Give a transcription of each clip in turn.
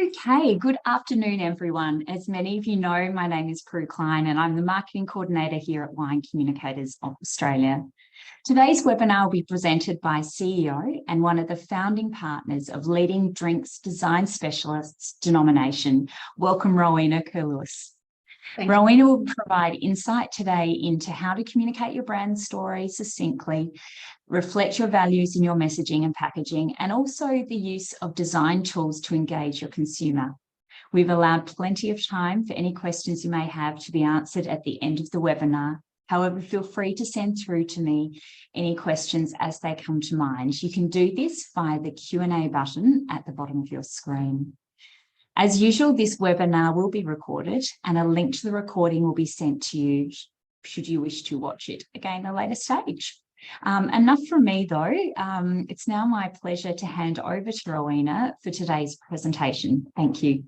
Okay, good afternoon, everyone. As many of you know, my name is Prue Klein and I'm the Marketing Coordinator here at Wine Communicators of Australia. Today's webinar will be presented by CEO and one of the founding partners of leading drinks design specialists, Denomination. Welcome, Rowena Curlewis. Rowena will provide insight today into how to communicate your brand story succinctly, reflect your values in your messaging and packaging, and also the use of design tools to engage your consumer. We've allowed plenty of time for any questions you may have to be answered at the end of the webinar. However, feel free to send through to me any questions as they come to mind. You can do this via the Q&A button at the bottom of your screen. As usual, this webinar will be recorded and a link to the recording will be sent to you should you wish to watch it again at a later stage. Enough from me though. It's now my pleasure to hand over to Rowena for today's presentation. Thank you.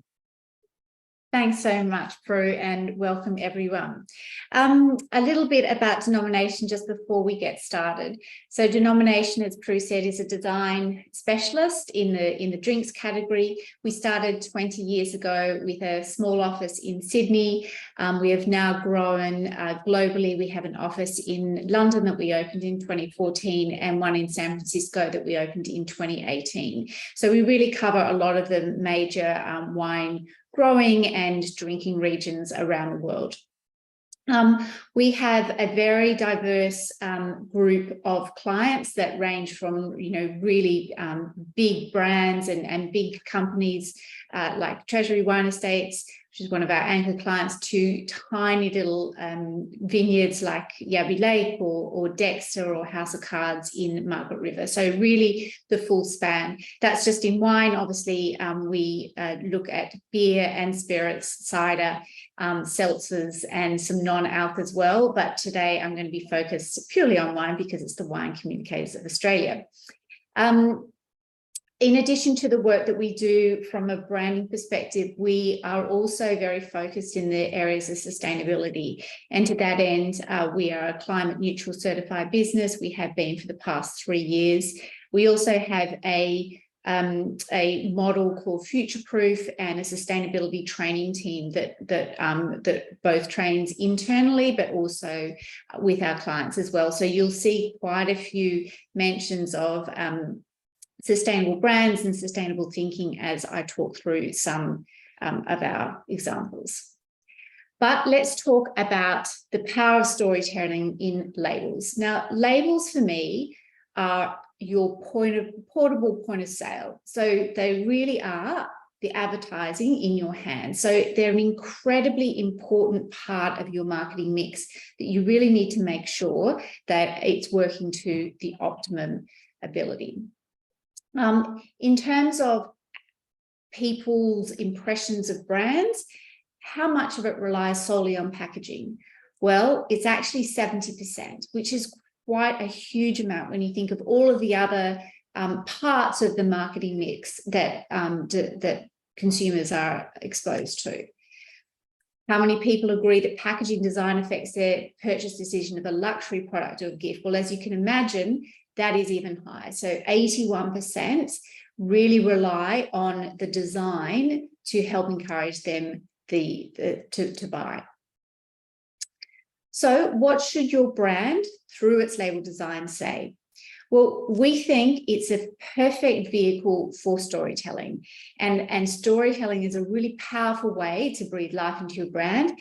Thanks so much, Prue, and welcome everyone. A little bit about Denomination just before we get started. So Denomination, as Prue said, is a design specialist in the drinks category. We started 20 years ago with a small office in Sydney. We have now grown globally. We have an office in London that we opened in 2014 and one in San Francisco that we opened in 2018. So we really cover a lot of the major wine growing and drinking regions around the world. We have a very diverse group of clients that range from, really big brands and big companies like Treasury Wine Estates, which is one of our anchor clients, to tiny little vineyards like Yabby Lake or Dexter or House of Cards in Margaret River. So really the full span. That's just in wine. Obviously, we look at beer and spirits, cider, seltzers, and some non-alc as well. But today I'm going to be focused purely on wine because it's the Wine Communicators of Australia. In addition to the work that we do from a branding perspective, we are also very focused in the areas of sustainability. And to that end, we are a climate neutral certified business. We have been for the past 3 years. We also have a model called Future Proof and a sustainability training team that both trains internally, but also with our clients as well. So you'll see quite a few mentions of sustainable brands and sustainable thinking as I talk through some of our examples. But let's talk about the power of storytelling in labels. Now, labels for me are your portable point of sale. So they really are the advertising in your hand. So they're an incredibly important part of your marketing mix that you really need to make sure that it's working to the optimum ability. In terms of people's impressions of brands, how much of it relies solely on packaging? Well, it's actually 70%, which is quite a huge amount when you think of all of the other parts of the marketing mix that, that consumers are exposed to. How many people agree that packaging design affects their purchase decision of a luxury product or gift? Well, as you can imagine, that is even higher. So 81% really rely on the design to help encourage them to buy. So what should your brand, through its label design, say? Well, we think it's a perfect vehicle for storytelling. And storytelling is a really powerful way to breathe life into your brand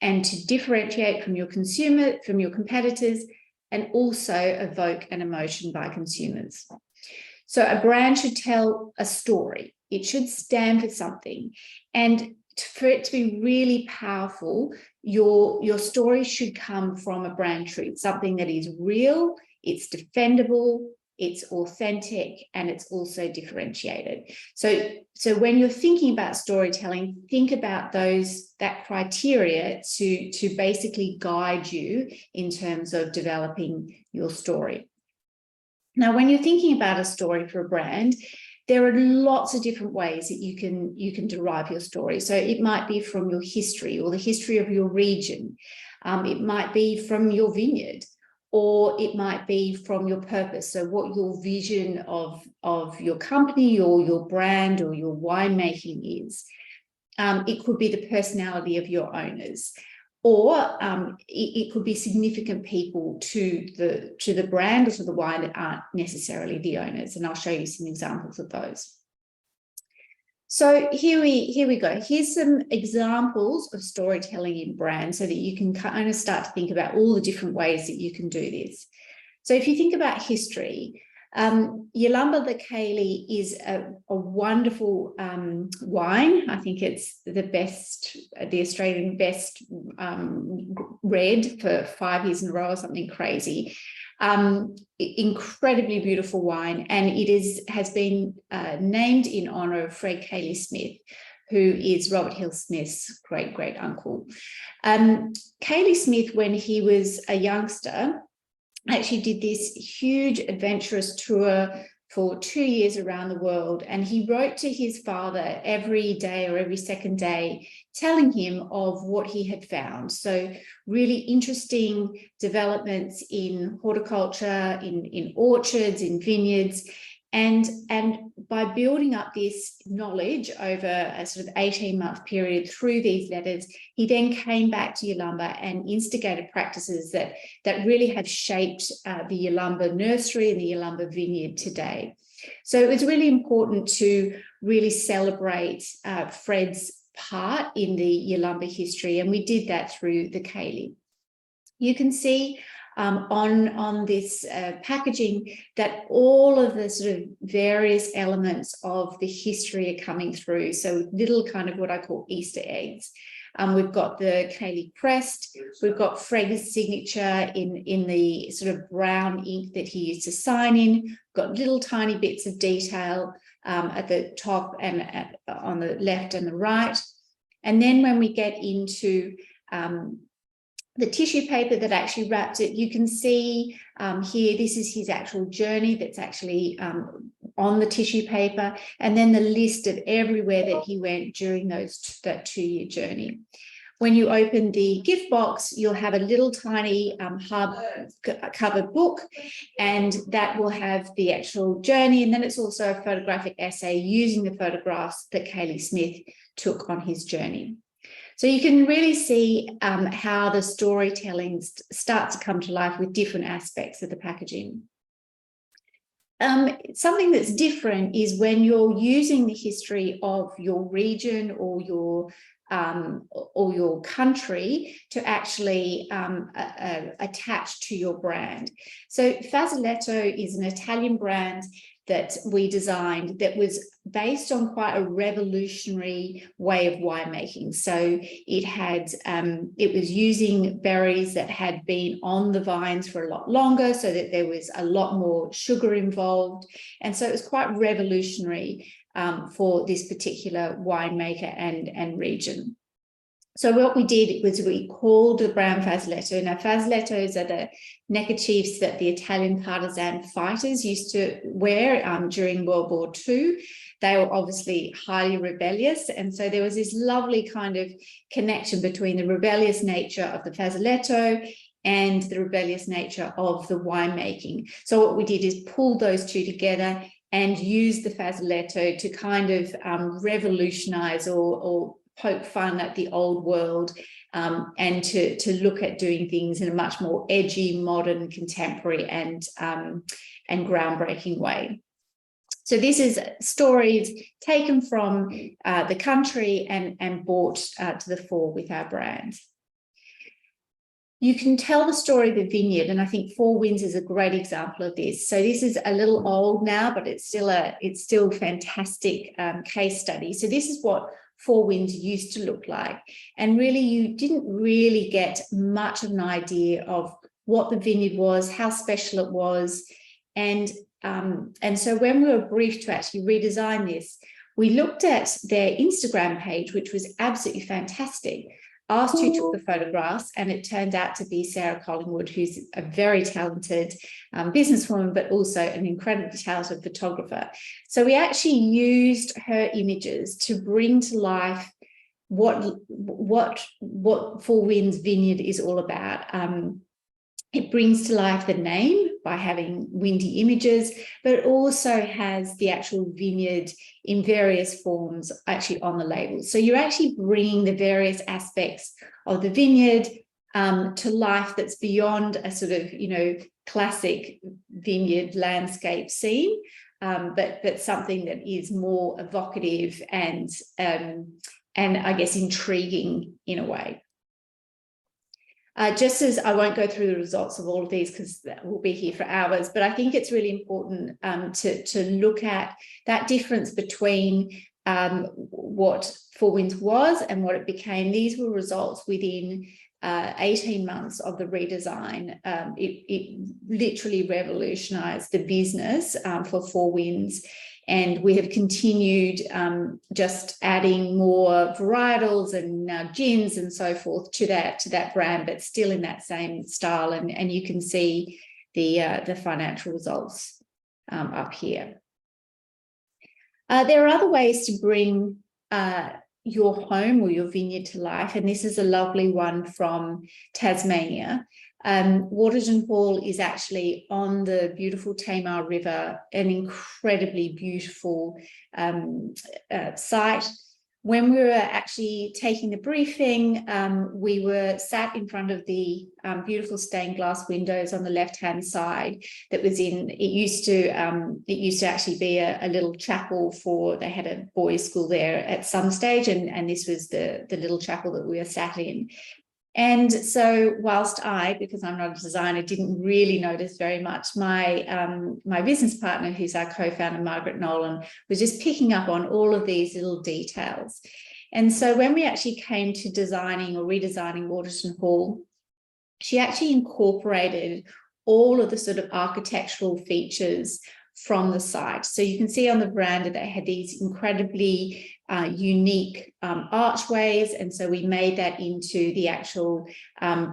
and to differentiate from your consumer, from your competitors, and also evoke an emotion by consumers. So a brand should tell a story. It should stand for something. And for it to be really powerful, your story should come from a brand truth, something that is real, it's defendable, it's authentic, and it's also differentiated. So when you're thinking about storytelling, think about that criteria to basically guide you in terms of developing your story. Now, when you're thinking about a story for a brand, there are lots of different ways that you can derive your story. So it might be from your history or the history of your region. It might be from your vineyard, or it might be from your purpose. So what your vision of your company or your brand or your winemaking is. It could be the personality of your owners, or it could be significant people to the brand or to the wine that aren't necessarily the owners. And I'll show you some examples of those. So here we go. Here's some examples of storytelling in brand so that you can kind of start to think about all the different ways that you can do this. So if you think about history, Yalumba the Kaylee is a wonderful wine. I think it's the Australian best red for 5 years in a row or something crazy. Incredibly beautiful wine, and it has been named in honor of Fred Cayley Smith, who is Robert Hill Smith's great uncle. Cayley Smith, when he was a youngster, actually did this huge adventurous tour for 2 years around the world, and he wrote to his father every day or every second day telling him of what he had found. So really interesting developments in horticulture, in orchards, in vineyards, and by building up this knowledge over a sort of 18-month period through these letters, he then came back to Yalumba and instigated practices that really have shaped the Yalumba nursery and the Yalumba vineyard today. So it was really important to really celebrate Fred's part in the Yalumba history, and we did that through the Kaylee. You can see on this packaging that all of the sort of various elements of the history are coming through. So little kind of what I call Easter eggs. We've got the Kaylee crest. We've got Fred's signature in the sort of brown ink that he used to sign in. We've got little tiny bits of detail at the top and on the left and the right. And then when we get into the tissue paper that actually wrapped it, you can see here, this is his actual journey that's actually on the tissue paper, and then the list of everywhere that he went during that 2-year journey. When you open the gift box, you'll have a little tiny covered book, and that will have the actual journey, and then it's also a photographic essay using the photographs that Cayley Smith took on his journey. So you can really see how the storytelling starts to come to life with different aspects of the packaging. Something that's different is when you're using the history of your region or your country to actually attach to your brand. So Fazzoletto is an Italian brand that we designed that was based on quite a revolutionary way of winemaking. So it was using berries that had been on the vines for a lot longer, so that there was a lot more sugar involved. And so it was quite revolutionary for this particular winemaker and region. So what we did was we called the brown Fazzoletto. Now, Fazzolettos are the neckerchiefs that the Italian partisan fighters used to wear during World War II. They were obviously highly rebellious. And so there was this lovely kind of connection between the rebellious nature of the Fazzoletto and the rebellious nature of the winemaking. So what we did is pull those two together and use the Fazzoletto to kind of revolutionize or poke fun at the old world, and to look at doing things in a much more edgy, modern, contemporary and groundbreaking way. So this is stories taken from the country and brought to the fore with our brand. You can tell the story of the vineyard, and I think Four Winds is a great example of this. So this is a little old now, but it's still fantastic case study. So this is what Four Winds used to look like, and really you didn't really get much of an idea of what the vineyard was, how special it was, and so when we were briefed to actually redesign this, we looked at their Instagram page, which was absolutely fantastic. Asked who took the photographs, and it turned out to be Sarah Collingwood, who's a very talented businesswoman, but also an incredibly talented photographer. So we actually used her images to bring to life what Four Winds Vineyard is all about. It brings to life the name by having windy images, but it also has the actual vineyard in various forms actually on the label. So you're actually bringing the various aspects of the vineyard to life that's beyond a sort of, classic vineyard landscape scene, but something that is more evocative and I guess intriguing in a way. Just as I won't go through the results of all of these because we'll be here for hours, but I think it's really important to look at that difference between what Four Winds was and what it became. These were results within 18 months of the redesign. It literally revolutionized the business for Four Winds. And we have continued just adding more varietals and now gins and so forth to that brand, but still in that same style. And you can see the financial results up here. There are other ways to bring your home or your vineyard to life, and this is a lovely one from Tasmania. Waterton Hall is actually on the beautiful Tamar River, an incredibly beautiful site. When we were actually taking the briefing, we were sat in front of the beautiful stained glass windows on the left-hand side. That was in. It used to actually be a little chapel for. They had a boys' school there at some stage, and this was the little chapel that we were sat in. And so whilst because I'm not a designer, didn't really notice very much, my business partner, who's our co-founder, Margaret Nolan, was just picking up on all of these little details. And so when we actually came to designing or redesigning Waterton Hall, she actually incorporated all of the sort of architectural features from the site. So you can see on the veranda they had these incredibly unique archways, and so we made that into the actual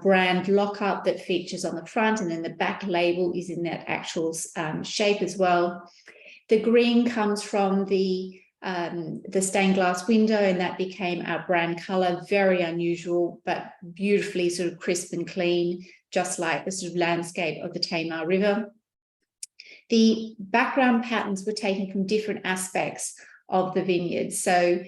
brand lockup that features on the front, and then the back label is in that actual shape as well. The green comes from the stained glass window, and that became our brand color. Very unusual, but beautifully sort of crisp and clean, just like the sort of landscape of the Tamar River. The background patterns were taken from different aspects of the vineyard. So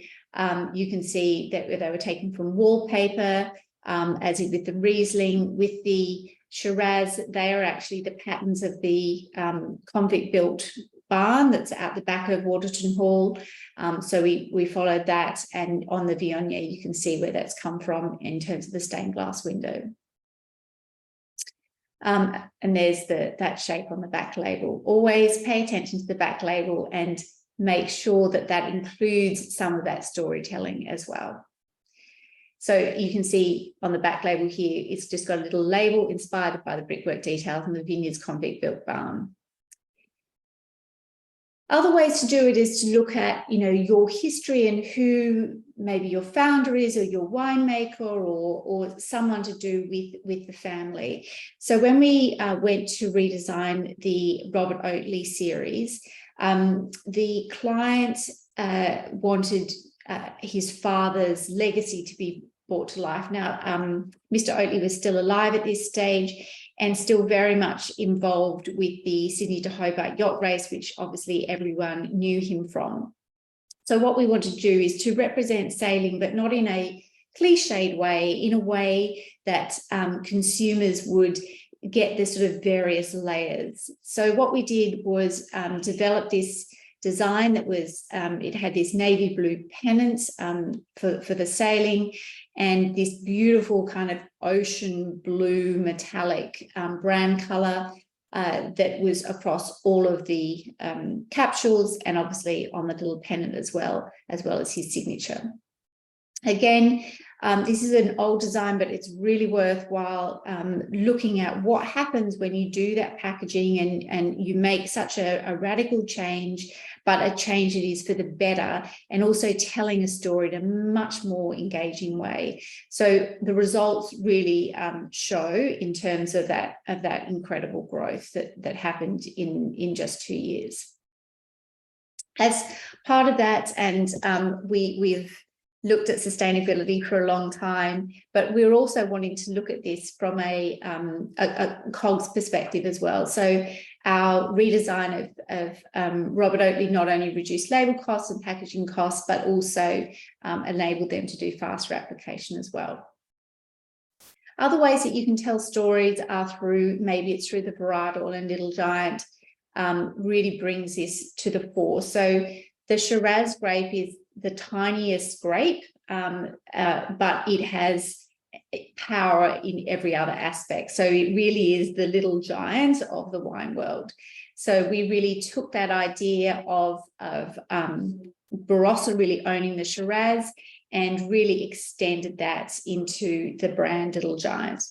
you can see that they were taken from wallpaper, as in with the Riesling. With the Shiraz, they are actually the patterns of the convict-built barn that's at the back of Waterton Hall. So we followed that, and on the Viognier, you can see where that's come from in terms of the stained glass window. And there's that shape on the back label. Always pay attention to the back label and make sure that that includes some of that storytelling as well. So you can see on the back label here, it's just got a little label inspired by the brickwork details and the vineyard's convict-built barn. Other ways to do it is to look at, your history and who maybe your founder is, or your winemaker, or someone to do with the family. So when we went to redesign the Robert Oatley series, the client wanted his father's legacy to be brought to life. Now, Mr. Oatley was still alive at this stage, and still very much involved with the Sydney to Hobart yacht race, which obviously everyone knew him from. So what we want to do is to represent sailing, but not in a cliched way, in a way that consumers would get the sort of various layers. So what we did was develop this design that was, it had this navy blue pennant for the sailing, and this beautiful kind of ocean blue metallic brand color that was across all of the capsules, and obviously on the little pennant as well as his signature. Again, this is an old design, but it's really worthwhile looking at what happens when you do that packaging and you make such a radical change, but a change that is for the better, and also telling a story in a much more engaging way. So the results really show in terms of that incredible growth that happened in just 2 years. As part of that, and we've looked at sustainability for a long time, but we're also wanting to look at this from a COGS perspective as well. So our redesign of Robert Oakley not only reduced label costs and packaging costs, but also enabled them to do faster application as well. Other ways that you can tell stories are through, maybe it's through the varietal, and Little Giant really brings this to the fore. So the Shiraz grape is the tiniest grape, but it has power in every other aspect. So it really is the Little Giant of the wine world. So we really took that idea of Barossa really owning the Shiraz and really extended that into the brand Little Giant.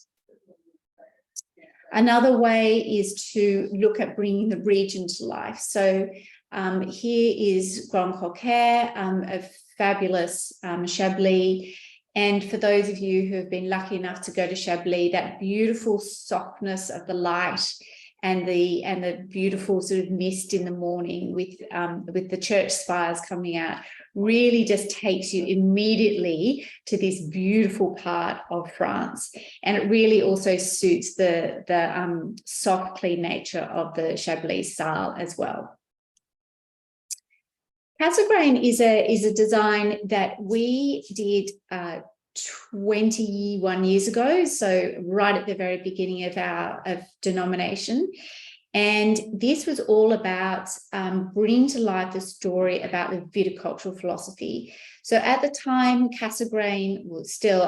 Another way is to look at bringing the region to life. So here is Grand Coquet, a fabulous Chablis. And for those of you who have been lucky enough to go to Chablis, that beautiful softness of the light and the beautiful sort of mist in the morning with the church spires coming out really just takes you immediately to this beautiful part of France. And it really also suits the soft, clean nature of the Chablis style as well. Cassegrain is a design that we did 21 years ago, so right at the very beginning of Denomination. And this was all about bringing to life the story about the viticultural philosophy. So at the time, Cassegrain was still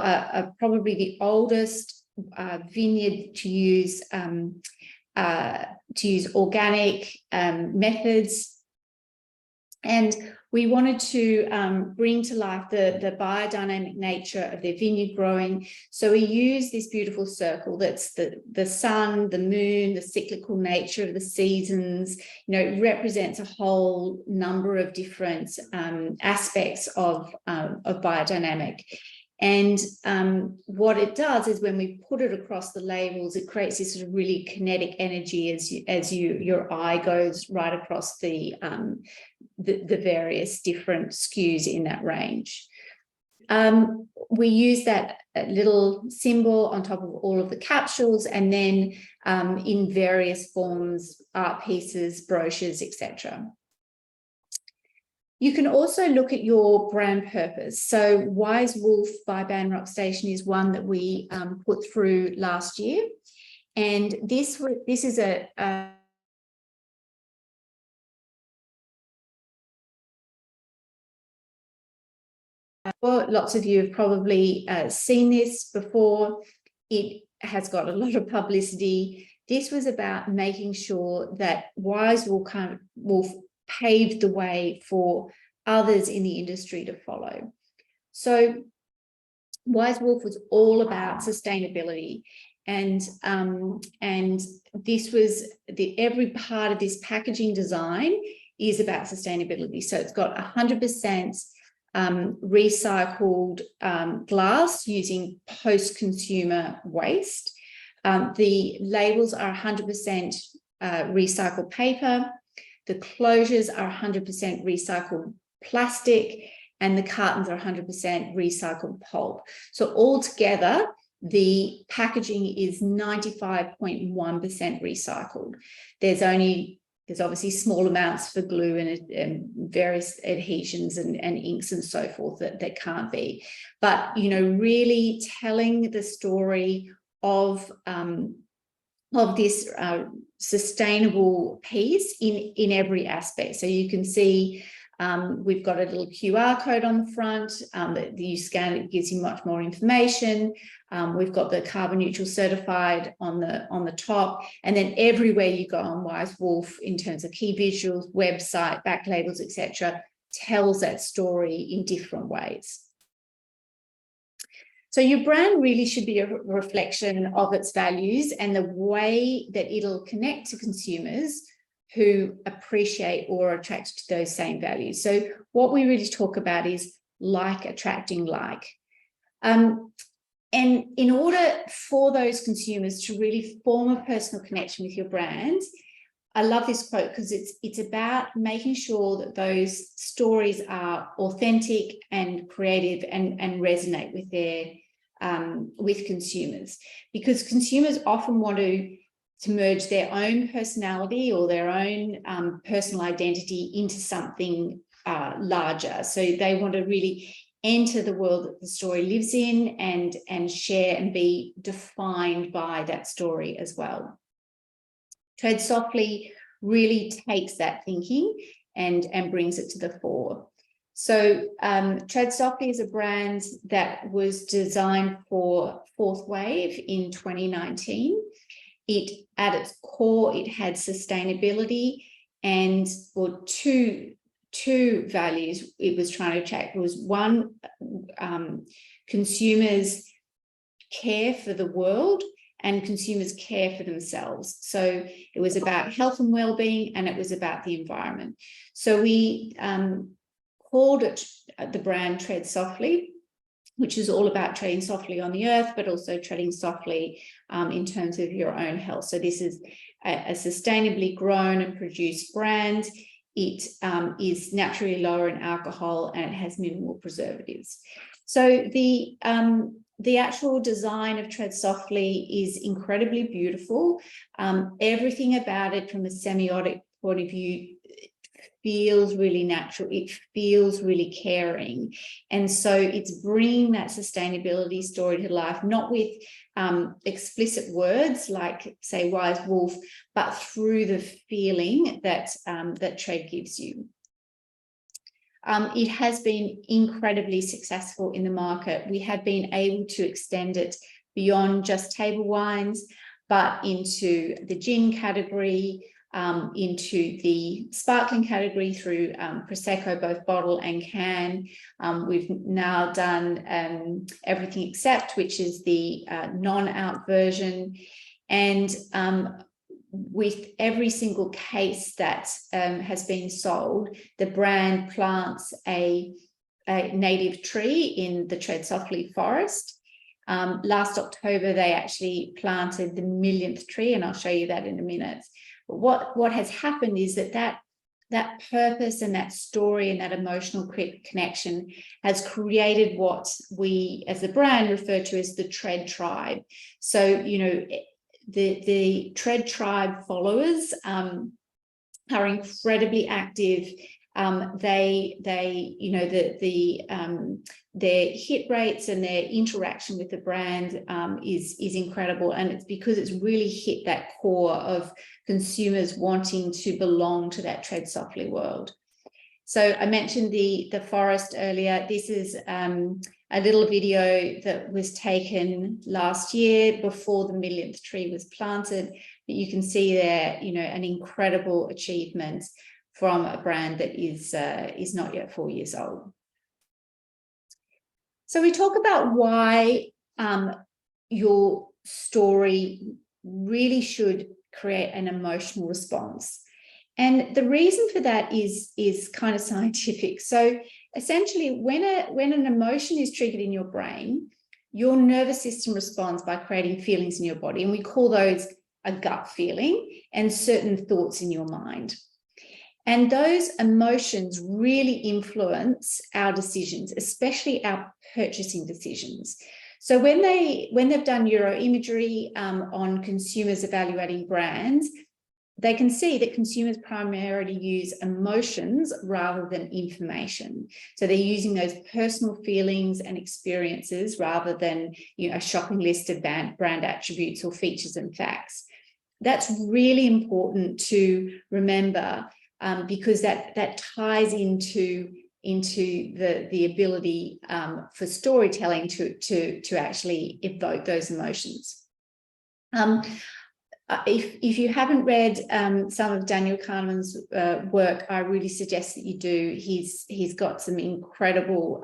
probably the oldest vineyard to use organic methods. And we wanted to bring to life the biodynamic nature of their vineyard growing. So we use this beautiful circle that's the sun, the moon, the cyclical nature of the seasons. You know, it represents a whole number of different aspects of biodynamic. And what it does is when we put it across the labels, it creates this sort of really kinetic energy as your eye goes right across the various different SKUs in that range. We use that little symbol on top of all of the capsules, and then in various forms, art pieces, brochures, etc. You can also look at your brand purpose. So Wise Wolf by Banrock Station is one that we put through last year. And this is well, lots of you have probably seen this before. It has got a lot of publicity. This was about making sure that Wise Wolf paved the way for others in the industry to follow. So Wise Wolf was all about sustainability, and this was every part of this packaging design is about sustainability. So it's got 100% recycled glass using post-consumer waste. The labels are 100% recycled paper. The closures are 100% recycled plastic, and the cartons are 100% recycled pulp. So altogether, the packaging is 95.1% recycled. There's obviously small amounts for glue and various adhesions and inks and so forth that can't be. But, you know, really telling the story of this sustainable piece in every aspect. So you can see we've got a little QR code on the front that you scan, it gives you much more information. We've got the carbon neutral certified on the top, and then everywhere you go on Wise Wolf in terms of key visuals, website, back labels, etc., tells that story in different ways. So your brand really should be a reflection of its values and the way that it'll connect to consumers who appreciate or are attracted to those same values. So what we really talk about is like attracting like. And in order for those consumers to really form a personal connection with your brand, I love this quote because it's about making sure that those stories are authentic and creative and resonate with their with consumers, because consumers often want to merge their own personality or their own personal identity into something larger. So they want to really enter the world that the story lives in and share and be defined by that story as well. Tread Softly really takes that thinking and brings it to the fore. So Tread Softly is a brand that was designed for fourth wave in 2019. It, at its core, it had sustainability and two values it was trying to check. It was one, consumers care for the world and consumers care for themselves. So it was about health and well-being, and it was about the environment. So we called it the brand Tread Softly, which is all about treading softly on the earth, but also treading softly in terms of your own health. So this is a sustainably grown and produced brand. It is naturally lower in alcohol and it has minimal preservatives. So the actual design of Tread Softly is incredibly beautiful. Everything about it from a semiotic point of view feels really natural. It feels really caring. And so it's bringing that sustainability story to life, not with explicit words like, say, Wise Wolf, but through the feeling that, that Tread gives you. It has been incredibly successful in the market. We have been able to extend it beyond just table wines, but into the gin category, into the sparkling category through Prosecco, both bottle and can. We've now done Everything Except, which is the non-out version. And with every single case that has been sold, the brand plants a native tree in the Tread Softly forest. Last October, they actually planted the 1,000,000th tree, and I'll show you that in a minute. But what has happened is that purpose and that story and that emotional connection has created what we as a brand refer to as the Tread Tribe. So, you know, the Tread Tribe followers are incredibly active. They you know, their hit rates and their interaction with the brand is incredible, and it's because it's really hit that core of consumers wanting to belong to that Tread Softly world. So I mentioned the forest earlier. This is a little video that was taken last year before the 1,000,000th tree was planted. But you can see there, you know, an incredible achievement from a brand that is not yet 4 years old. So we talk about why your story really should create an emotional response. And the reason for that is kind of scientific. So essentially, when an emotion is triggered in your brain, your nervous system responds by creating feelings in your body. And we call those a gut feeling and certain thoughts in your mind. And those emotions really influence our decisions, especially our purchasing decisions. So when they've done neuroimagery on consumers evaluating brands, they can see that consumers primarily use emotions rather than information. So they're using those personal feelings and experiences rather than, you know, a shopping list of brand attributes or features and facts. That's really important to remember because that ties into the ability for storytelling to actually evoke those emotions. If you haven't read some of Daniel Kahneman's work, I really suggest that you do. He's got some incredible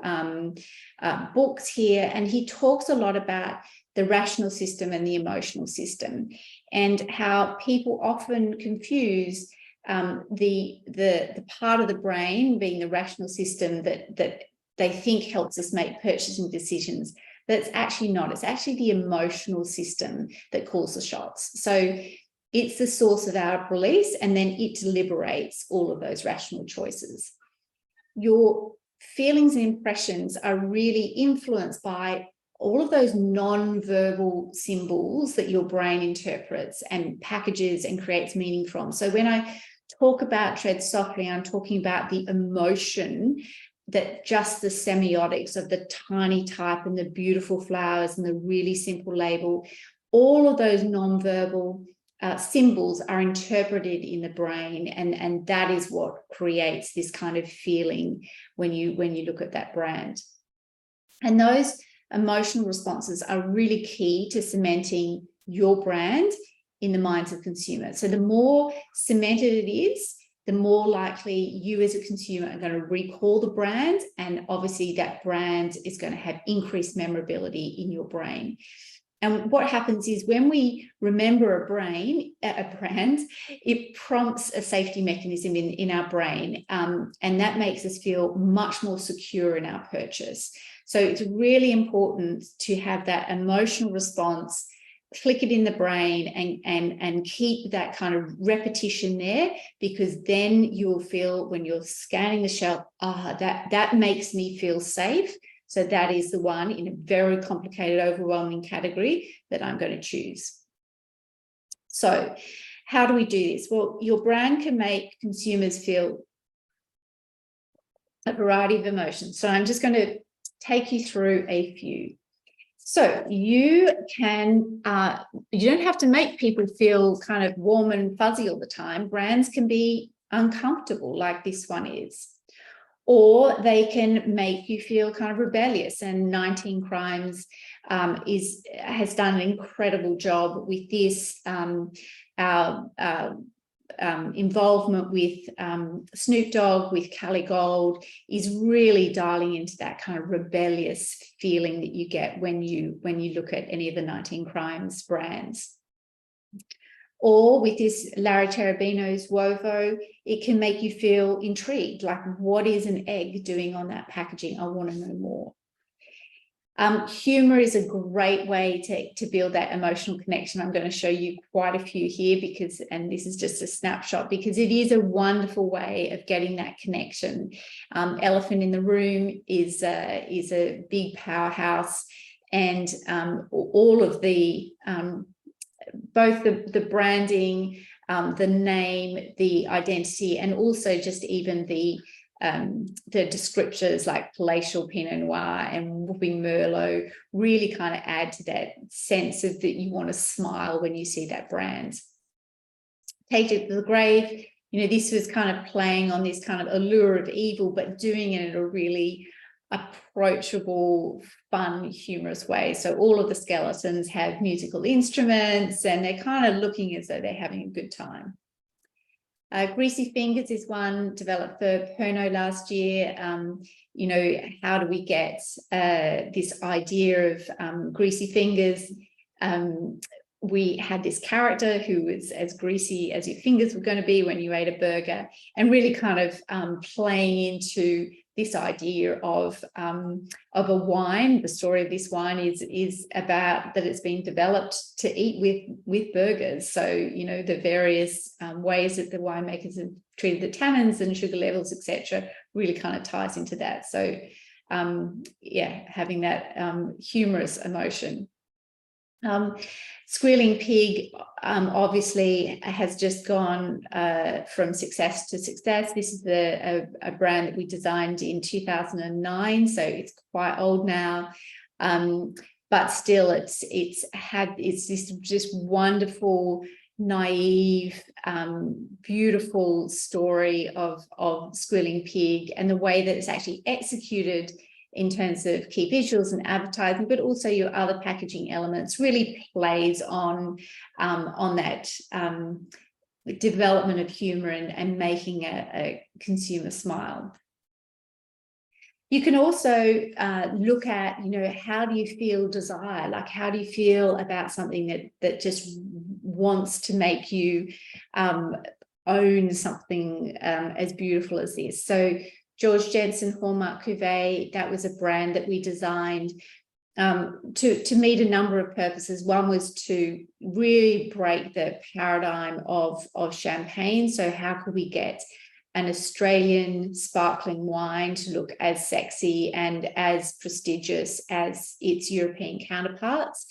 books here, and he talks a lot about the rational system and the emotional system, and how people often confuse the part of the brain, being the rational system, that they think helps us make purchasing decisions. But it's actually not. It's actually the emotional system that calls the shots. So It's the source of our release, and then it liberates all of those rational choices. Your feelings and impressions are really influenced by all of those non-verbal symbols that your brain interprets and packages and creates meaning from. So when I talk about tread softly, I'm talking about the emotion that just the semiotics of the tiny type and the beautiful flowers and the really simple label, all of those non-verbal symbols are interpreted in the brain, and that is what creates this kind of feeling when you look at that brand. And those emotional responses are really key to cementing your brand in the minds of consumers. So the more cemented it is, the more likely you as a consumer are going to recall the brand, and obviously that brand is going to have increased memorability in your brain. And what happens is when we remember a brand, it prompts a safety mechanism in our brain, and that makes us feel much more secure in our purchase. So it's really important to have that emotional response, click it in the brain, and keep that kind of repetition there, because then you'll feel when you're scanning the shelf, that makes me feel safe. So that is the one in a very complicated, overwhelming category that I'm going to choose. So how do we do this? Well, your brand can make consumers feel a variety of emotions. So I'm just going to take you through a few. So you can, you don't have to make people feel kind of warm and fuzzy all the time. Brands can be uncomfortable, like this one is. Or they can make you feel kind of rebellious, and 19 Crimes has done an incredible job with this. Our involvement with Snoop Dogg, with Cali Gold, is really dialing into that kind of rebellious feeling that you get when you look at any of the 19 Crimes brands. Or with this Larry Cherubino's Wovo, it can make you feel intrigued, like, what is an egg doing on that packaging? I want to know more. Humor is a great way to build that emotional connection. I'm going to show you quite a few here and this is just a snapshot, because it is a wonderful way of getting that connection. Elephant in the Room is a big powerhouse, and all of the both the branding, the name, the identity, and also just even the descriptors like Palatial Pinot Noir and Whooping Merlot really kind of add to that sense of that you want to smile when you see that brand. Take It to the Grave, this was kind of playing on this kind of allure of evil, but doing it in a really approachable, fun, humorous way. So all of the skeletons have musical instruments, and they're kind of looking as though they're having a good time. Greasy Fingers is one developed for Pernod last year. How do we get this idea of greasy fingers? We had this character who was as greasy as your fingers were going to be when you ate a burger, and really kind of playing into this idea of a wine. The story of this wine is about that it's been developed to eat with burgers. So, the various ways that the winemakers have treated the tannins and sugar levels, etc., really kind of ties into that. So, having that humorous emotion. Squealing Pig obviously has just gone from success to success. This is a brand that we designed in 2009, so it's quite old now, but still it's this just wonderful, naive, beautiful story of Squealing Pig, and the way that it's actually executed in terms of key visuals and advertising, but also your other packaging elements, really plays on that development of humor and making a consumer smile. You can also look at, how do you feel desire? Like, how do you feel about something that just wants to make you own something as beautiful as this? So George Jensen Hallmark Cuvée, that was a brand that we designed to meet a number of purposes. One was to really break the paradigm of champagne. So how could we get an Australian sparkling wine to look as sexy and as prestigious as its European counterparts?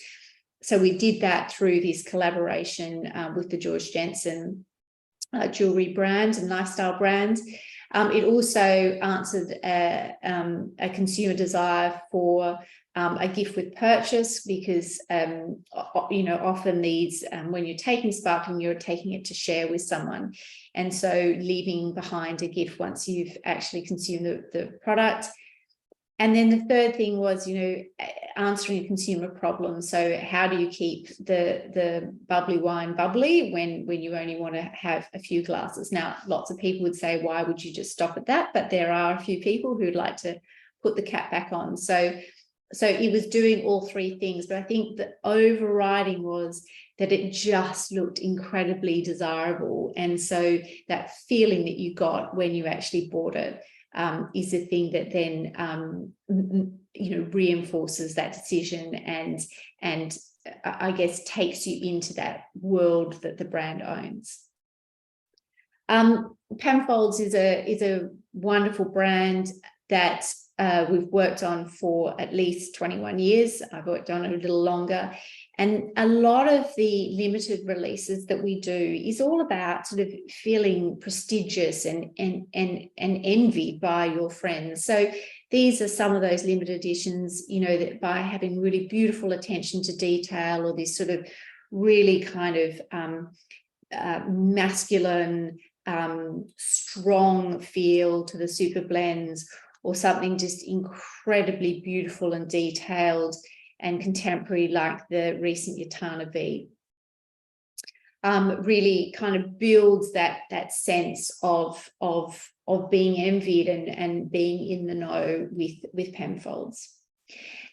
So we did that through this collaboration with the George Jensen jewelry brand and lifestyle brand. It also answered a consumer desire for a gift with purchase, because often these when you're taking sparkling, you're taking it to share with someone, and so leaving behind a gift once you've actually consumed the product. And then the third thing was, answering a consumer problem. So how do you keep the bubbly wine bubbly when you only want to have a few glasses? Now, lots of people would say, why would you just stop at that? But there are a few people who'd like to put the cap back on. So it was doing all three things, but I think the overriding was that it just looked incredibly desirable. And so that feeling that you got when you actually bought it is the thing that then reinforces that decision and I guess takes you into that world that the brand owns. Penfolds is a wonderful brand that we've worked on for at least 21 years. I've worked on it a little longer. And a lot of the limited releases that we do is all about sort of feeling prestigious and envied by your friends. So these are some of those limited editions, that by having really beautiful attention to detail, or this sort of really kind of masculine, strong feel to the super blends, or something just incredibly beautiful and detailed and contemporary like the recent Yatana V, really kind of builds that sense of being envied and being in the know with Penfolds.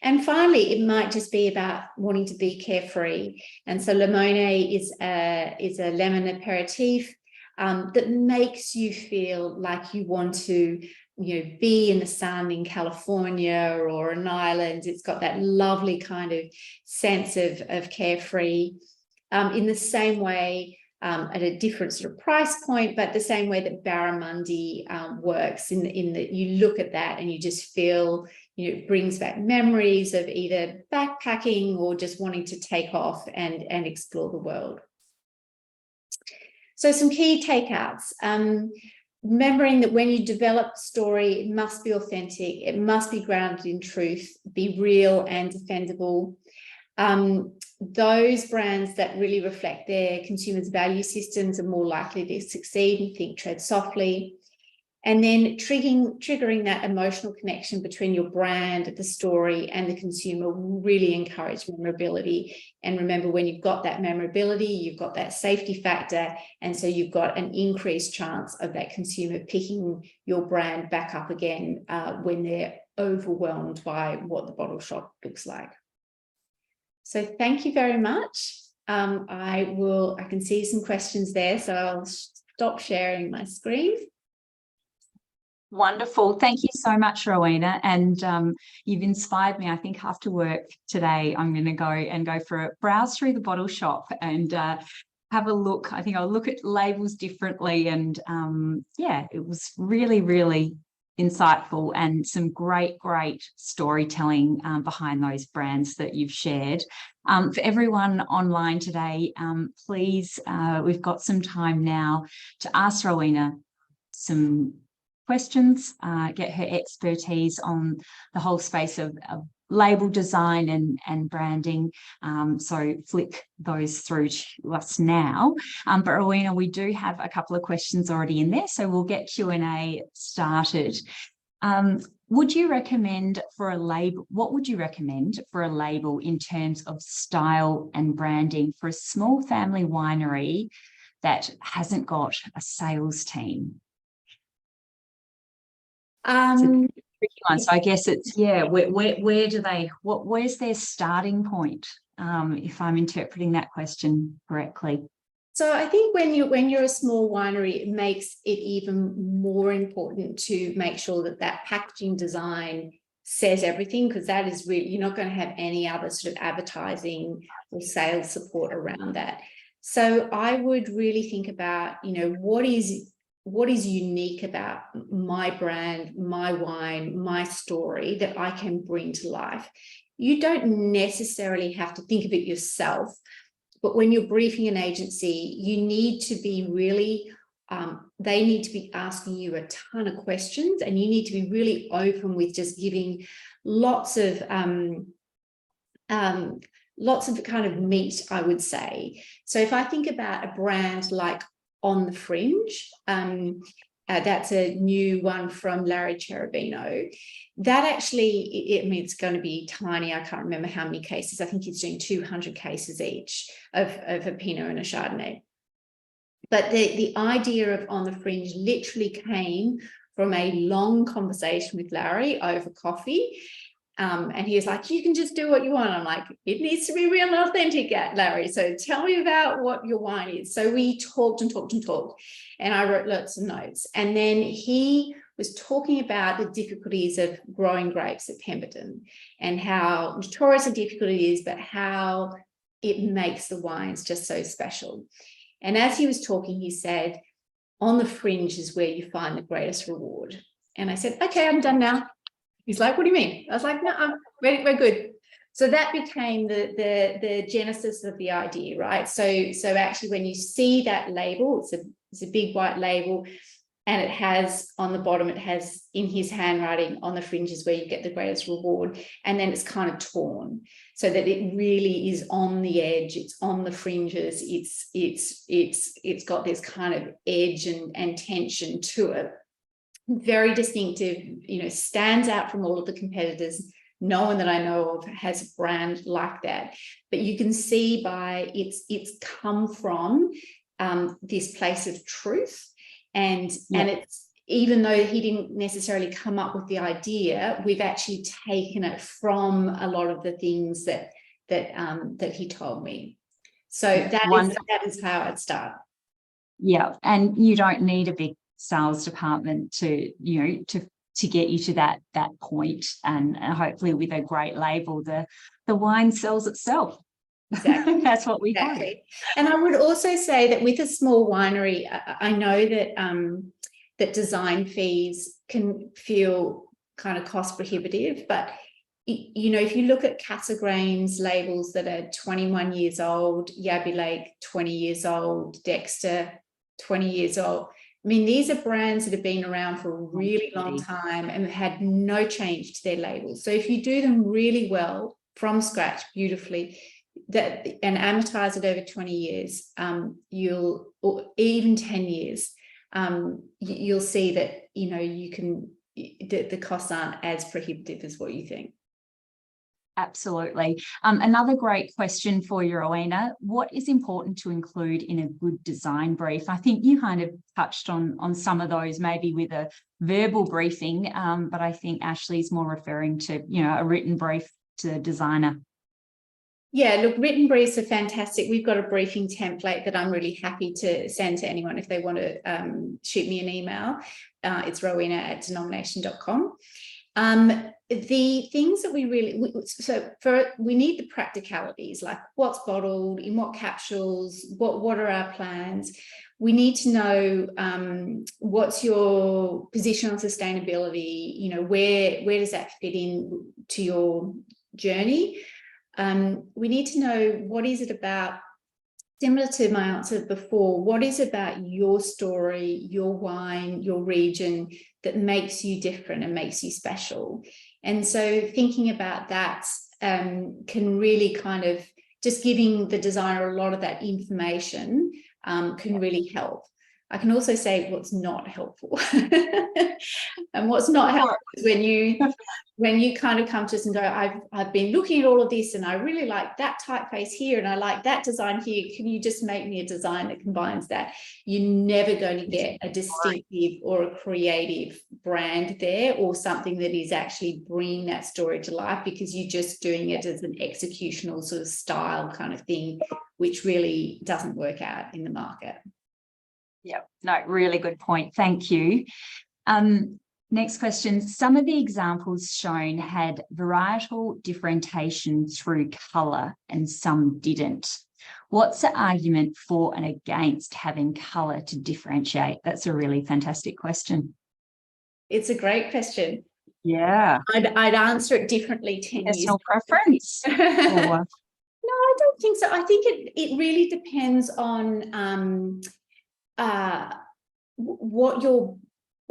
And finally, it might just be about wanting to be carefree. And so Le Monet is a lemon aperitif that makes you feel like you want to be in the sun in California or an island. It's got that lovely kind of sense of carefree, in the same way, at a different sort of price point, but the same way that Barramundi works in that you look at that and you just feel, it brings back memories of either backpacking or just wanting to take off and explore the world. So some key takeouts. Remembering that when you develop a story, it must be authentic, it must be grounded in truth, be real and defendable. Those brands that really reflect their consumers' value systems are more likely to succeed. And think tread softly. And then triggering that emotional connection between your brand, the story, and the consumer will really encourage memorability. And remember, when you've got that memorability, you've got that safety factor. And so you've got an increased chance of that consumer picking your brand back up again when they're overwhelmed by what the bottle shop looks like. So thank you very much. I can see some questions there, so I'll stop sharing my screen. Wonderful. Thank you so much, Rowena. And you've inspired me. I think after work today, I'm going to go for a browse through the bottle shop and have a look. I think I'll look at labels differently. And it was really, really insightful and some great storytelling behind those brands that you've shared. For everyone online today, please, we've got some time now to ask Rowena some questions, get her expertise on the whole space of label design and branding. So flick those through to us now. But Rowena, we do have a couple of questions already in there, so we'll get Q&A started. Would you recommend for a label, what would you recommend for a label in terms of style and branding for a small family winery that hasn't got a sales team? It's a tricky one. So I guess it's, where do they, where's their starting point, if I'm interpreting that question correctly? So I think when you're a small winery, it makes it even more important to make sure that packaging design says everything, because that is really, you're not going to have any other sort of advertising or sales support around that. So I would really think about, what is unique about my brand, my wine, my story that I can bring to life. You don't necessarily have to think of it yourself, but when you're briefing an agency, you need to be really, they need to be asking you a ton of questions, and you need to be really open with just giving lots of kind of meat, I would say. So if I think about a brand like On the Fringe, that's a new one from Larry Cherubino. That actually, I mean, it's going to be tiny. I can't remember how many cases. I think he's doing 200 cases each of a Pinot and a Chardonnay. But the idea of On the Fringe literally came from a long conversation with Larry over coffee. And he was like, you can just do what you want. I'm like, it needs to be real and authentic, Larry. So tell me about what your wine is. So we talked and talked and talked, and I wrote lots of notes. And then he was talking about the difficulties of growing grapes at Pemberton, and how notorious and difficult it is, but how it makes the wines just so special. And as he was talking, he said, On the Fringe is where you find the greatest reward. And I said, okay, I'm done now. He's like, what do you mean? I was like, no, we're good. So that became the genesis of the idea, right? So actually, when you see that label, it's a big white label, and it has on the bottom, it has in his handwriting, On the Fringe is where you get the greatest reward. And then it's kind of torn so that it really is on the edge. It's on the fringes. It's got this kind of edge and tension to it. Very distinctive, stands out from all of the competitors. No one that I know of has a brand like that. But you can see by it's come from this place of truth. And it's, even though he didn't necessarily come up with the idea, we've actually taken it from a lot of the things that he told me. So that is how I'd start. Yeah, and you don't need a big sales department to get you to that point, and hopefully with a great label, the wine sells itself. Exactly. That's what we hope. And I would also say that with a small winery, I know that that design fees can feel kind of cost prohibitive, but if you look at Cassegrain's labels that are 21 years old, Yabby Lake 20 years old, Dexter 20 years old. I mean, these are brands that have been around for a really long time and had no change to their labels. So if you do them really well from scratch, beautifully, and amortize it over 20 years, or even 10 years, you'll see that, the costs aren't as prohibitive as what you think. Absolutely. Another great question for you, Rowena. What is important to include in a good design brief? I think you kind of touched on some of those, maybe with a verbal briefing, but I think Ashley's more referring to, a written brief to the designer. Yeah, look, written briefs are fantastic. We've got a briefing template that I'm really happy to send to anyone if they want to shoot me an email. It's Rowena@denomination.com. The things that we need the practicalities, like what's bottled, in what capsules, what are our plans. We need to know what's your position on sustainability, where does that fit in to your journey. We need to know what is it about, similar to my answer before, what is about your story, your wine, your region that makes you different and makes you special. And so thinking about that can really kind of, just giving the designer a lot of that information can really help. I can also say what's not helpful. And what's not helpful is when you kind of come to us and go, I've been looking at all of this and I really like that typeface here and I like that design here. Can you just make me a design that combines that? You're never going to get a distinctive or a creative brand there, or something that is actually bringing that story to life, because you're just doing it as an executional sort of style kind of thing, which really doesn't work out in the market. Yeah, no, really good point. Thank you. Next question. Some of the examples shown had varietal differentiation through colour and some didn't. What's the argument for and against having colour to differentiate? That's a really fantastic question. It's a great question. Yeah. I'd answer it differently 10 years Personal preference? Or... No, I don't think so. I think it really depends on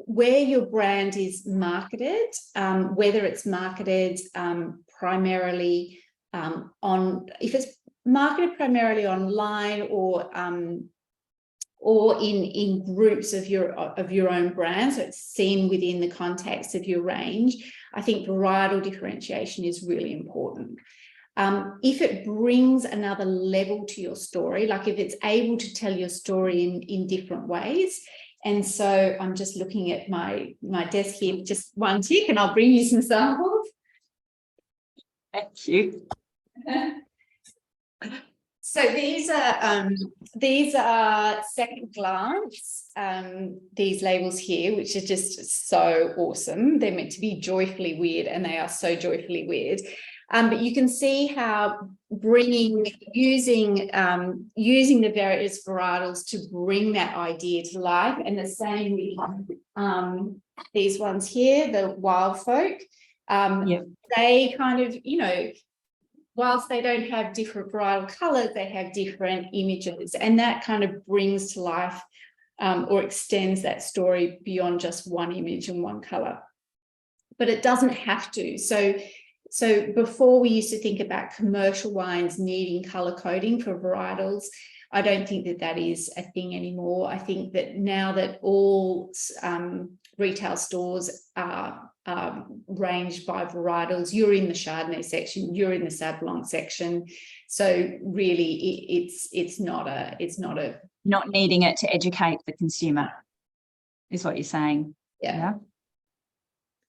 where your brand is marketed, whether it's marketed primarily if it's marketed primarily online or in groups of your own brand, so it's seen within the context of your range. I think varietal differentiation is really important. If it brings another level to your story, like if it's able to tell your story in different ways. And so I'm just looking at my desk here, just one tick, and I'll bring you some samples. Thank you. So these are second glance, these labels here, which are just so awesome. They're meant to be joyfully weird, and they are so joyfully weird. But you can see how using the various varietals to bring that idea to life, and the same with these ones here, the wild folk. Yep. They kind of, whilst they don't have different varietal colours, they have different images, and that kind of brings to life or extends that story beyond just one image and one colour. But it doesn't have to. So before we used to think about commercial wines needing colour coding for varietals, I don't think that is a thing anymore. I think that now that all retail stores are ranged by varietals, you're in the Chardonnay section, you're in the Sauv Blanc section. So really, it's not needing it to educate the consumer, is what you're saying. Yeah.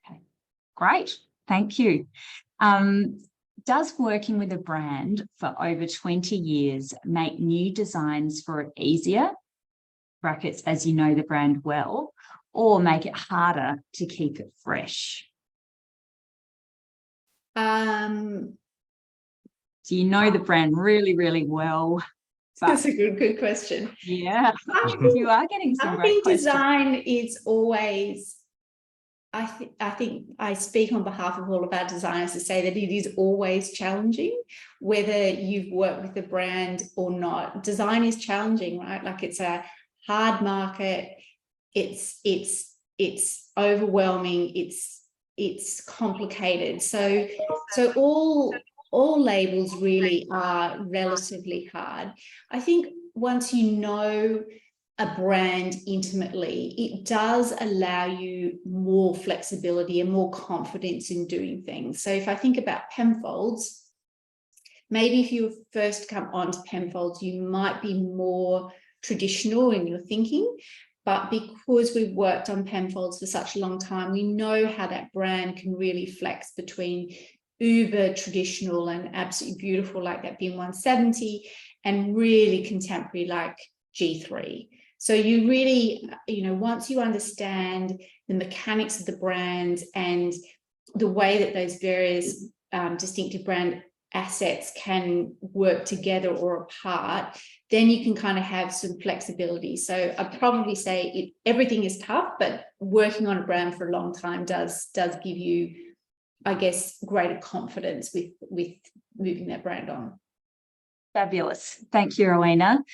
Okay. Great. Thank you. Does working with a brand for over 20 years make new designs for it easier, brackets, as you know the brand well, or make it harder to keep it fresh? So you know the brand really, really well. That's a good question. Yeah, you are getting some great questions. Design is always... I think I speak on behalf of all of our designers to say that it is always challenging, whether you've worked with the brand or not. Design is challenging, right? Like, it's a hard market. It's overwhelming. It's complicated. So all labels really are relatively hard. I think once you know a brand intimately, it does allow you more flexibility and more confidence in doing things. So if I think about Penfolds, maybe if you first come onto Penfolds, you might be more traditional in your thinking, but because we've worked on Penfolds for such a long time, we know how that brand can really flex between uber traditional and absolutely beautiful like that Bin 170 and really contemporary like G3. So you really, once you understand the mechanics of the brand and the way that those various distinctive brand assets can work together or apart, then you can kind of have some flexibility. So I'd probably say everything is tough, but working on a brand for a long time does give you, I guess, greater confidence with moving that brand on. Fabulous. Thank you, Rowena.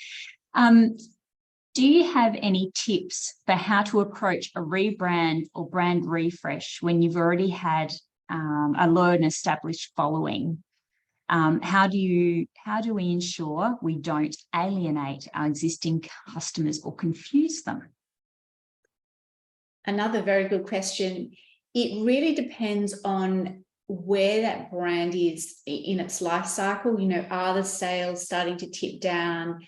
Do you have any tips for how to approach a rebrand or brand refresh when you've already had a low and established following? How do we ensure we don't alienate our existing customers or confuse them? Another very good question. It really depends on where that brand is in its life cycle. Are the sales starting to tip down?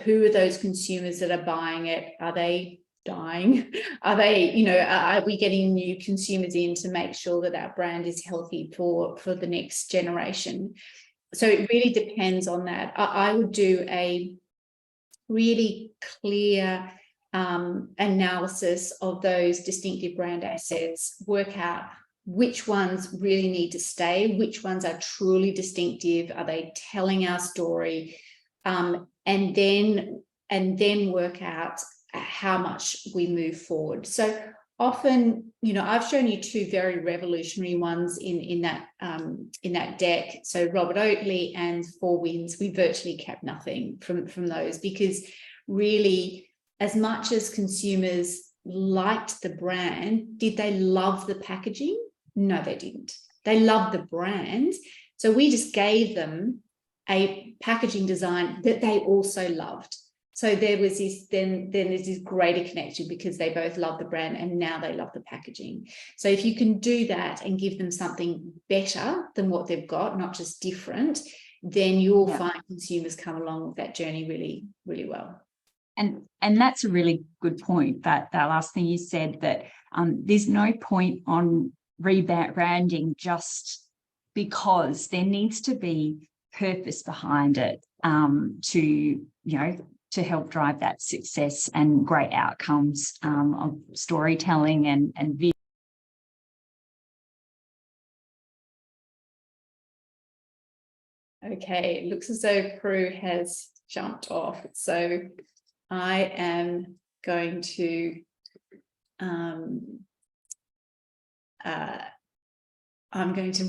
Who are those consumers that are buying it? Are they dying? Are we getting new consumers in to make sure that our brand is healthy for the next generation? So it really depends on that. I would do a really clear analysis of those distinctive brand assets, work out which ones really need to stay, which ones are truly distinctive, are they telling our story, and then work out how much we move forward. So often, you know, I've shown you two very revolutionary ones in that deck. So Robert Oatley and Four Winds, we virtually kept nothing from those, because really, as much as consumers liked the brand, did they love the packaging? No, they didn't. They loved the brand. So we just gave them a packaging design that they also loved. So there was this, then there's this greater connection because they both love the brand and now they love the packaging. So if you can do that and give them something better than what they've got, not just different, then you'll find consumers come along with that journey really, really well. And that's a really good point, that last thing you said, that there's no point on rebranding just because. There needs to be purpose behind it to help drive that success and great outcomes of storytelling and video. Okay, it looks as though Prue has jumped off. So I am going to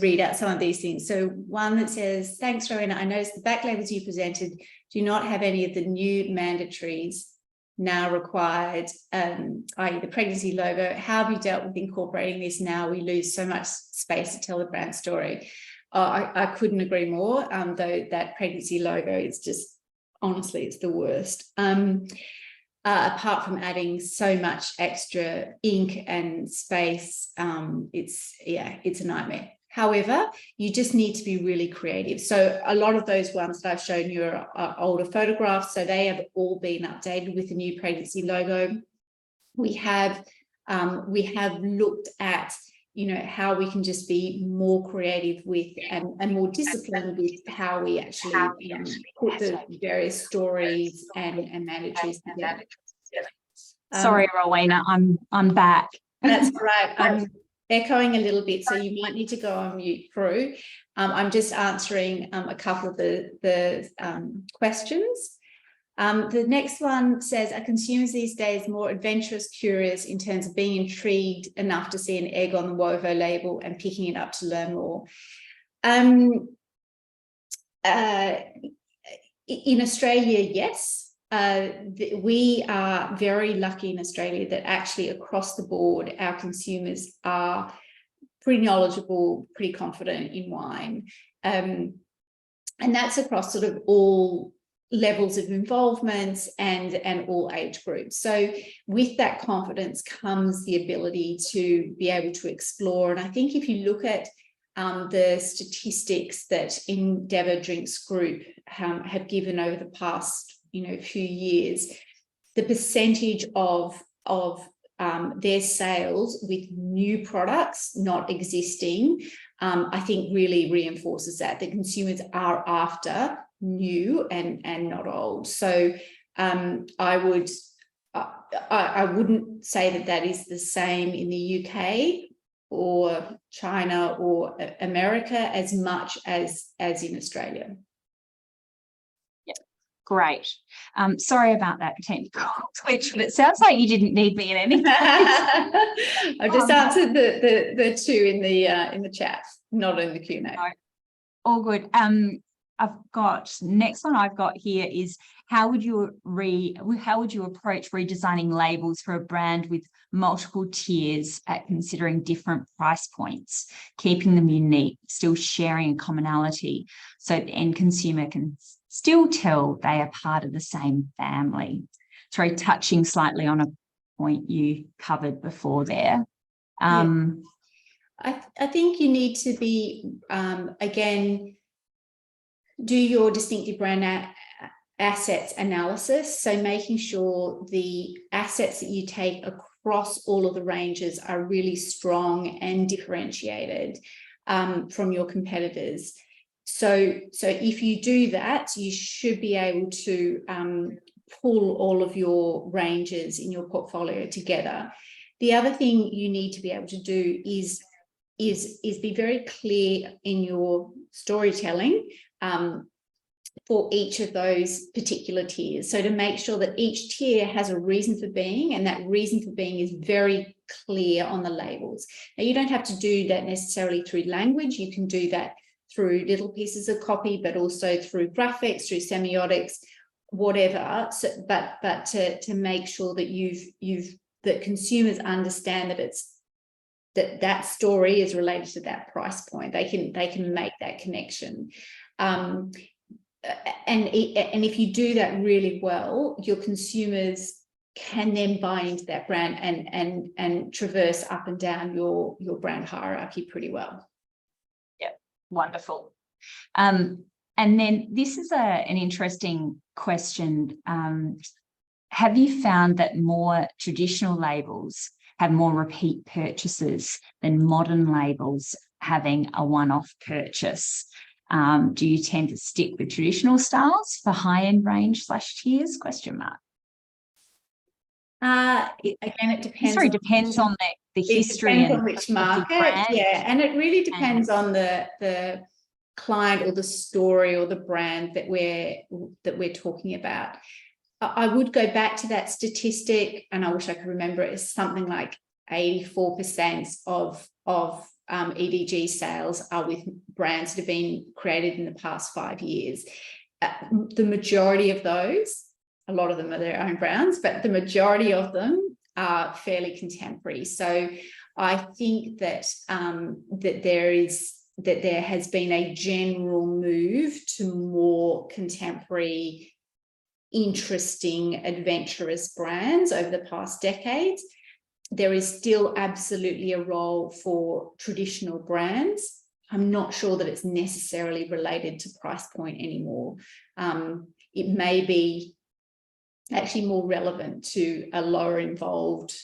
read out some of these things. So one that says, thanks, Rowena. I noticed the back labels you presented do not have any of the new mandatories now required, i.e. the pregnancy logo. How have you dealt with incorporating this now we lose so much space to tell the brand story? I couldn't agree more, though that pregnancy logo is just, honestly, it's the worst. Apart from adding so much extra ink and space, it's a nightmare. However, you just need to be really creative. So a lot of those ones that I've shown you are older photographs, so they have all been updated with the new pregnancy logo. We have looked at, you know, how we can just be more creative with and more disciplined with how we actually put the various stories and mandatories together. Sorry, Rowena, I'm back. That's right. I'm echoing a little bit, so you might need to go on mute, Prue. I'm just answering a couple of the questions. The next one says, are consumers these days more adventurous, curious in terms of being intrigued enough to see an egg on the Wovo label and picking it up to learn more? In Australia, yes. We are very lucky in Australia that actually across the board, our consumers are pretty knowledgeable, pretty confident in wine. And that's across sort of all levels of involvement and all age groups. So with that confidence comes the ability to be able to explore. And I think if you look at the statistics that Endeavour Drinks Group have given over the past few years, the percentage of their sales with new products not existing, I think really reinforces that the consumers are after new and not old. So I wouldn't say that is the same in the UK or China or America as much as in Australia. Great. Sorry about that technical glitch, but it sounds like you didn't need me in anything. I've just answered the two in the chat, not in the Q&A. No, all good. Next one I've got here is how would you approach redesigning labels for a brand with multiple tiers at considering different price points, keeping them unique, still sharing a commonality so the end consumer can still tell they are part of the same family? Sorry, touching slightly on a point you covered before there. I think you need to be, again, do your distinctive brand assets analysis. So making sure the assets that you take across all of the ranges are really strong and differentiated from your competitors. So if you do that, you should be able to pull all of your ranges in your portfolio together. The other thing you need to be able to do is be very clear in your storytelling for each of those particular tiers. So to make sure that each tier has a reason for being, and that reason for being is very clear on the labels. Now, you don't have to do that necessarily through language. You can do that through little pieces of copy, but also through graphics, through semiotics, whatever. So, but to make sure that that consumers understand that that story is related to that price point. They can make that connection. And if you do that really well, your consumers can then buy into that brand and traverse up and down your brand hierarchy pretty well. Yeah, wonderful. And then this is an interesting question. Have you found that more traditional labels have more repeat purchases than modern labels having a one-off purchase? Do you tend to stick with traditional styles for high-end range / tiers? Again, it depends. It depends on the history and on which market. Yeah, and it really depends on the client or the story or the brand that we're talking about. I would go back to that statistic, and I wish I could remember it. It's something like 84% of EDG sales are with brands that have been created in the past 5 years. The majority of those, a lot of them are their own brands, but the majority of them are fairly contemporary. So I think that there has been a general move to more contemporary, interesting, adventurous brands over the past decades. There is still absolutely a role for traditional brands. I'm not sure that it's necessarily related to price point anymore. It may be actually more relevant to a lower involved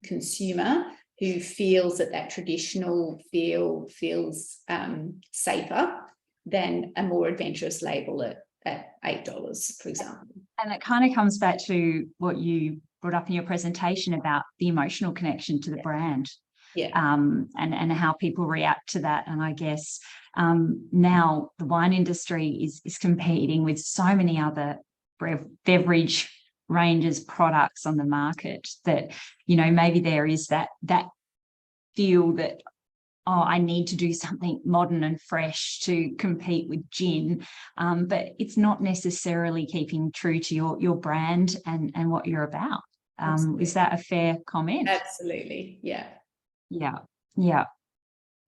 consumer who feels that traditional feel feels safer than a more adventurous label at $8, for example. And it kind of comes back to what you brought up in your presentation about the emotional connection to the brand. Yeah. And how people react to that. And I guess now the wine industry is competing with so many other beverage ranges, products on the market that, maybe there is that feel that, oh, I need to do something modern and fresh to compete with gin. But it's not necessarily keeping true to your brand and what you're about. Is that a fair comment? Absolutely. Yeah. Yeah. Yeah.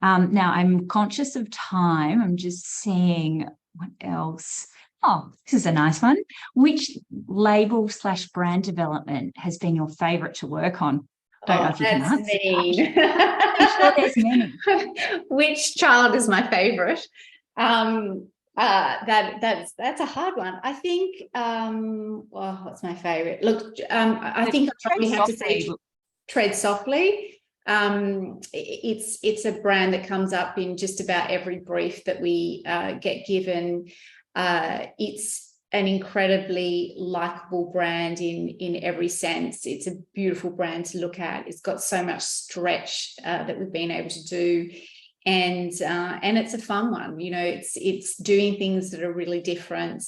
Now I'm conscious of time. I'm just seeing what else. Oh, this is a nice one. Which label / brand development has been your favourite to work on? Don't know if you can answer that. I'm sure there's many. Which child is my favourite? That's a hard one. I think. What's my favourite? Look, I think I probably have to say Tread Softly. It's a brand that comes up in just about every brief that we get given. It's an incredibly likable brand in every sense. It's a beautiful brand to look at. It's got so much stretch that we've been able to do, and it's a fun one. It's doing things that are really different.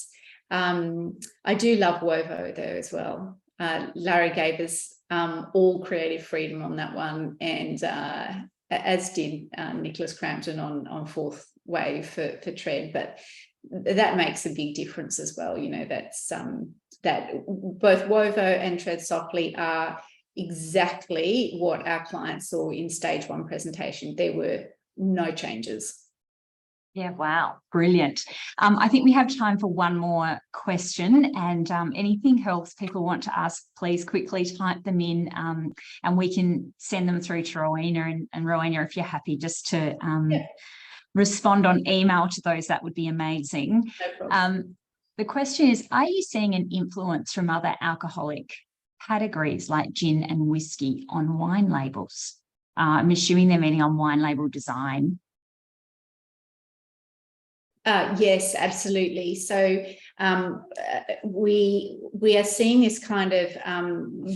I do love Wovo though as well. Larry gave us all creative freedom on that one, and as did Nicholas Crampton on Fourth Wave for Tread, but that makes a big difference as well. That's that both Wovo and Tread Softly are exactly what our clients saw in stage 1 presentation. There were no changes. Yeah, wow, brilliant. I think we have time for one more question, and anything else people want to ask, please quickly type them in, and we can send them through to Rowena. And Rowena, if you're happy just to respond on email to those, that would be amazing. No problem. The question is, are you seeing an influence from other alcoholic categories like gin and whiskey on wine labels? I'm assuming they're meaning on wine label design. Yes, absolutely. So we are seeing this kind of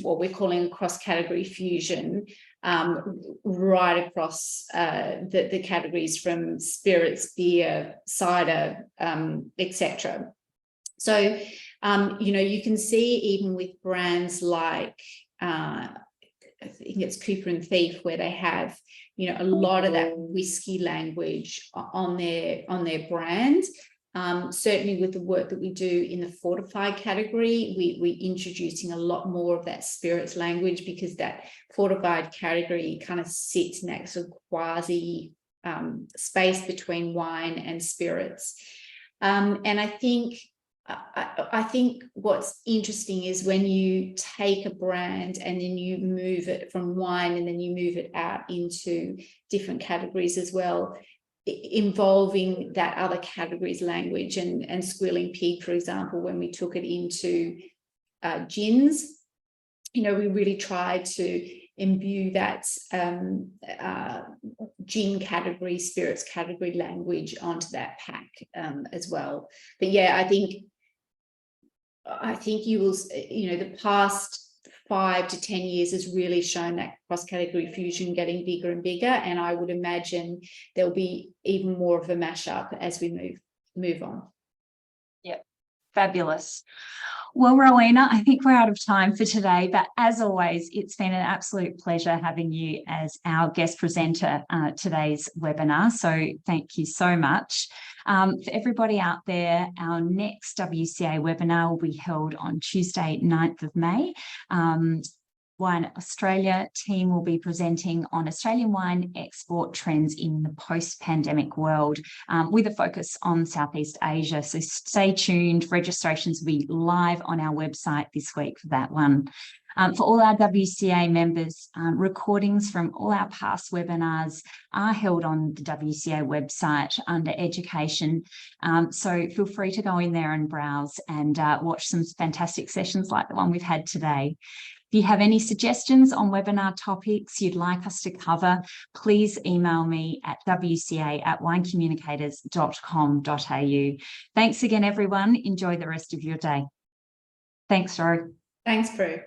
what we're calling cross-category fusion right across the categories, from spirits, beer, cider, etc. So you can see even with brands like I think it's Cooper and Thief, where they have a lot of that whiskey language on their brand. Certainly with the work that we do in the fortified category, we're introducing a lot more of that spirits language, because that fortified category kind of sits in that sort of quasi space between wine and spirits. And I think what's interesting is when you take a brand and then you move it from wine and then you move it out into different categories as well, involving that other categories language. And Squealing Pig, for example, when we took it into gins, we really tried to imbue that gin category, spirits category language onto that pack as well. But yeah, I think you will, the past 5 to 10 years has really shown that cross-category fusion getting bigger and bigger, and I would imagine there'll be even more of a mashup as we move on. Yep, fabulous. Well, Rowena, I think we're out of time for today, but as always, it's been an absolute pleasure having you as our guest presenter today's webinar. So thank you so much. For everybody out there, our next WCA webinar will be held on Tuesday, 9th of May. Wine Australia team will be presenting on Australian wine export trends in the post-pandemic world, with a focus on Southeast Asia. So stay tuned. Registrations will be live on our website this week for that one. For all our WCA members, recordings from all our past webinars are held on the WCA website under education. So feel free to go in there and browse and watch some fantastic sessions like the one we've had today. If you have any suggestions on webinar topics you'd like us to cover, please email me at wca@winecommunicators.com.au. Thanks again, everyone. Enjoy the rest of your day. Thanks, Ro. Thanks, Prue.